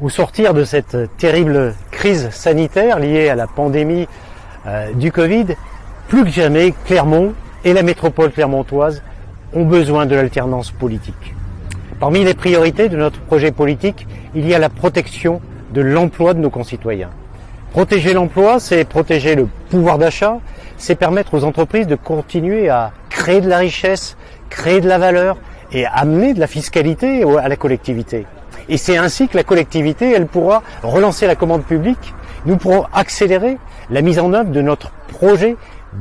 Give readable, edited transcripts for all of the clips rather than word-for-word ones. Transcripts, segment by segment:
Au sortir de cette terrible crise sanitaire liée à la pandémie du Covid, plus que jamais, Clermont et la métropole clermontoise ont besoin de l'alternance politique. Parmi les priorités de notre projet politique, il y a la protection de l'emploi de nos concitoyens. Protéger l'emploi, c'est protéger le pouvoir d'achat, c'est permettre aux entreprises de continuer à créer de la richesse, créer de la valeur et amener de la fiscalité à la collectivité. Et c'est ainsi que la collectivité, elle pourra relancer la commande publique. Nous pourrons accélérer la mise en œuvre de notre projet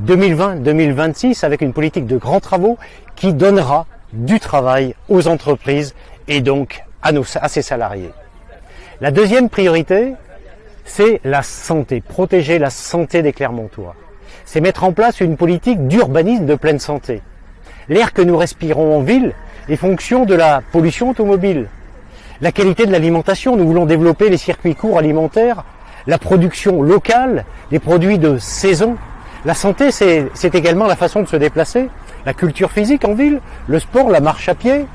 2020-2026 avec une politique de grands travaux qui donnera du travail aux entreprises et donc à ses salariés. La deuxième priorité, c'est la santé, protéger la santé des Clermontois. C'est mettre en place une politique d'urbanisme de pleine santé. L'air que nous respirons en ville est fonction de la pollution automobile. La qualité de l'alimentation, nous voulons développer les circuits courts alimentaires, la production locale, les produits de saison. La santé, c'est également la façon de se déplacer, la culture physique en ville, le sport, la marche à pied,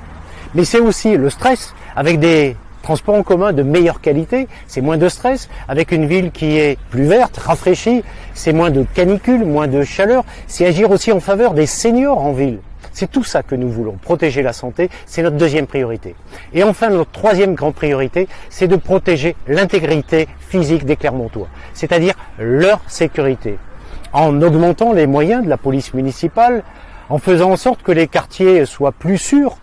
mais c'est aussi le stress avec des transports en commun de meilleure qualité, c'est moins de stress, avec une ville qui est plus verte, rafraîchie, c'est moins de canicule, moins de chaleur, c'est agir aussi en faveur des seniors en ville. C'est tout ça que nous voulons, protéger la santé, c'est notre deuxième priorité. Et enfin, notre troisième grande priorité, c'est de protéger l'intégrité physique des Clermontois, c'est-à-dire leur sécurité, en augmentant les moyens de la police municipale, en faisant en sorte que les quartiers soient plus sûrs,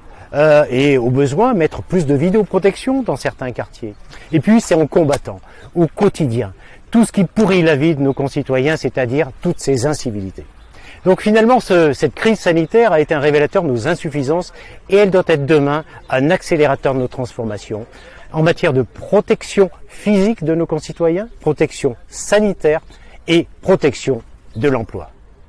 et au besoin mettre plus de vidéoprotection dans certains quartiers. Et puis c'est en combattant au quotidien tout ce qui pourrit la vie de nos concitoyens, c'est-à-dire toutes ces incivilités. Donc finalement cette crise sanitaire a été un révélateur de nos insuffisances et elle doit être demain un accélérateur de nos transformations en matière de protection physique de nos concitoyens, protection sanitaire et protection de l'emploi.